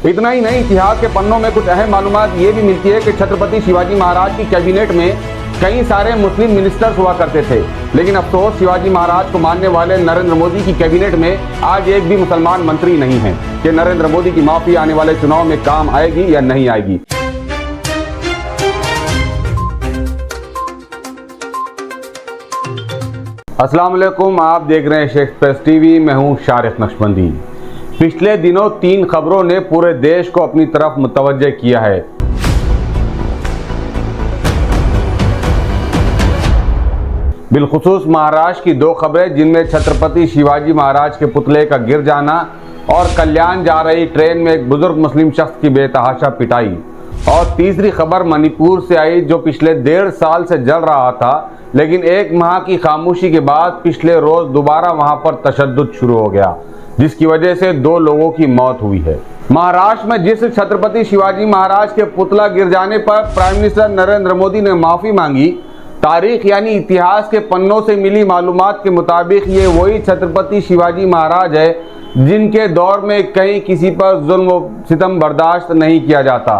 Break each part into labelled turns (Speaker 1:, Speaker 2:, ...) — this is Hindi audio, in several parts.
Speaker 1: इतना ही नहीं, इतिहास के पन्नों में कुछ अहम मालूमात ये भी मिलती है कि छत्रपति शिवाजी महाराज की कैबिनेट में कई सारे मुस्लिम मिनिस्टर्स हुआ करते थे, लेकिन अफसोस शिवाजी महाराज को मानने वाले नरेंद्र मोदी की कैबिनेट में आज एक भी मुसलमान मंत्री नहीं है कि नरेंद्र मोदी की माफी आने वाले चुनाव में काम आएगी या नहीं आएगी। अस्सलाम वालेकुम, आप देख रहे हैं शेख एक्सप्रेस टीवी। मैं हूं शारिक नक्शबंदी। पिछले दिनों 3 खबरों ने पूरे देश को अपनी तरफ मुतवज्जे किया है। बिलखुसूस महाराष्ट्र की 2 खबरें, जिनमें छत्रपति शिवाजी महाराज के पुतले का गिर जाना और कल्याण जा रही ट्रेन में एक बुजुर्ग मुस्लिम शख्स की बेतहाशा पिटाई, और तीसरी खबर मणिपुर से आई जो पिछले 1.5 साल से जल रहा था, लेकिन 1 माह की खामोशी के बाद पिछले रोज दोबारा वहां पर तशद्दुद शुरू हो गया, जिसकी वजह से 2 लोगों की मौत हुई है। महाराष्ट्र में जिस छत्रपति शिवाजी महाराज के पुतला गिर जाने पर प्राइम मिनिस्टर नरेंद्र मोदी ने माफी मांगी, तारीख यानी इतिहास के पन्नों से मिली मालूमात के मुताबिक ये वही छत्रपति शिवाजी महाराज है जिनके दौर में कहीं किसी पर जुल्म सितम बर्दाश्त नहीं किया जाता,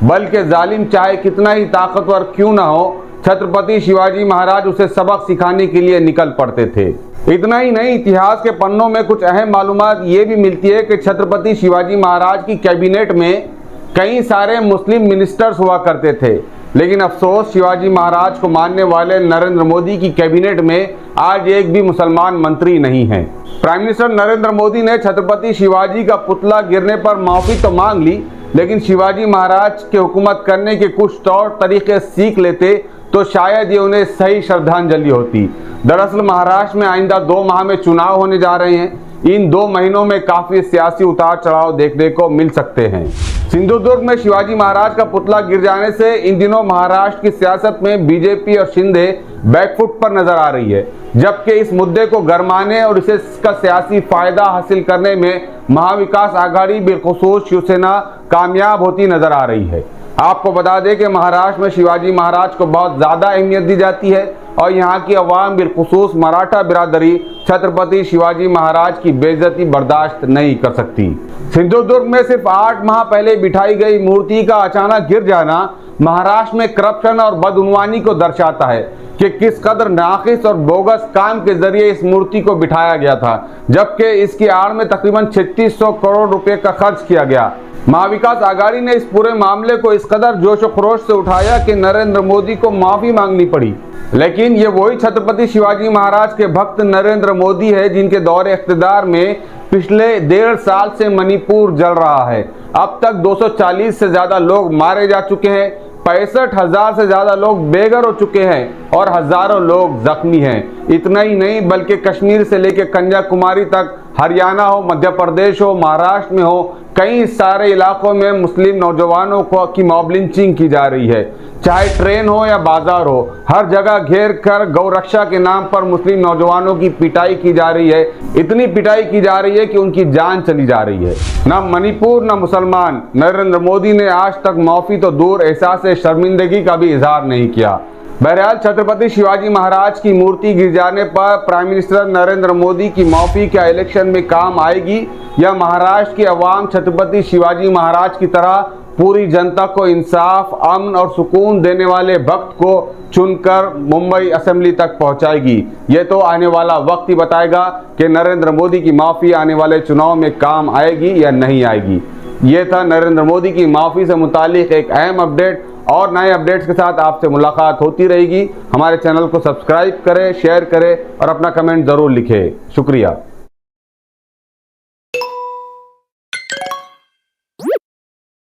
Speaker 1: बल्कि जालिम चाहे कितना ही ताकतवर क्यों ना हो, छत्रपति शिवाजी महाराज उसे सबक सिखाने के लिए निकल पड़ते थे। इतना ही नहीं, इतिहास के पन्नों में कुछ अहम मालूमात ये भी मिलती है कि छत्रपति शिवाजी महाराज की कैबिनेट में कई सारे मुस्लिम मिनिस्टर्स हुआ करते थे, लेकिन अफसोस शिवाजी महाराज को मानने वाले नरेंद्र मोदी की कैबिनेट में आज एक भी मुसलमान मंत्री नहीं है। प्राइम मिनिस्टर नरेंद्र मोदी ने छत्रपति शिवाजी का पुतला गिरने पर माफी तो मांग ली, लेकिन शिवाजी महाराज के हुकूमत करने के कुछ तौर तरीके सीख लेते तो शायद ये उन्हें सही श्रद्धांजलि होती। दरअसल महाराष्ट्र में आइंदा 2 माह में चुनाव होने जा रहे हैं। इन 2 महीनों में काफी सियासी उतार चढ़ाव देखने को मिल सकते हैं। सिंधुदुर्ग में शिवाजी महाराज का पुतला गिर जाने से इन दिनों महाराष्ट्र की सियासत में बीजेपी और शिंदे बैकफुट पर नजर आ रही है, जबकि इस मुद्दे को गरमाने और इसे इसका सियासी फायदा हासिल करने में महाविकास आघाड़ी बिलखुसूस शिवसेना कामयाब होती नजर आ रही है। आपको बता दें कि महाराष्ट्र में शिवाजी महाराज को बहुत ज़्यादा अहमियत दी जाती है और यहाँ की अवाम बिलखुसूस मराठा बिरादरी छत्रपति शिवाजी महाराज की बेइज्जती बर्दाश्त नहीं कर सकती। सिंधुदुर्ग में सिर्फ 8 माह पहले बिठाई गई मूर्ति का अचानक गिर जाना महाराष्ट्र में करप्शन और बदउनवानी को दर्शाता है कि किस कदर नाकिस और बोगस काम के जरिए इस मूर्ति को बिठाया गया था, जबकि इसकी आड़ में तकरीबन 3600 करोड़ रुपए का खर्च किया गया। महाविकास आघाड़ी ने इस पूरे मामले को इस कदर जोश और खरोश से उठाया कि नरेंद्र मोदी को माफी मांगनी पड़ी, लेकिन ये वही छत्रपति शिवाजी महाराज के भक्त नरेंद्र मोदी है जिनके दौरे इख्तिदार में पिछले 1.5 साल से मणिपुर जल रहा है। अब तक 240 से ज्यादा लोग मारे जा चुके हैं, 65,000 से ज्यादा लोग बेघर हो चुके हैं और हजारों लोग जख्मी हैं। इतना ही नहीं, बल्कि कश्मीर से लेकर कन्याकुमारी तक, हरियाणा हो, मध्य प्रदेश हो, महाराष्ट्र में हो, कई सारे इलाकों में मुस्लिम नौजवानों को की मॉब लिंचिंग की जा रही है। चाहे ट्रेन हो या बाजार हो, हर जगह घेर कर गौरक्षा के नाम पर मुस्लिम नौजवानों की पिटाई की जा रही है। इतनी पिटाई की जा रही है कि उनकी जान चली जा रही है। न मणिपुर न मुसलमान, नरेंद्र मोदी ने आज तक माफी तो दूर एहसास शर्मिंदगी का भी इजहार नहीं किया। बहरहाल छत्रपति शिवाजी महाराज की मूर्ति गिर जाने पर प्राइम मिनिस्टर नरेंद्र मोदी की माफी क्या इलेक्शन में काम आएगी, या महाराष्ट्र की अवाम छत्रपति शिवाजी महाराज की तरह पूरी जनता को इंसाफ, अमन और सुकून देने वाले भक्त को चुनकर मुंबई असेंबली तक पहुंचाएगी? ये तो आने वाला वक्त ही बताएगा कि नरेंद्र मोदी की माफी आने वाले चुनाव में काम आएगी या नहीं आएगी। ये था नरेंद्र मोदी की माफी से मुतालिक एक अहम अपडेट, और नए अपडेट्स के साथ आपसे मुलाकात होती रहेगी। हमारे चैनल को सब्सक्राइब करें, शेयर करें और अपना कमेंट ज़रूर लिखें। शुक्रिया।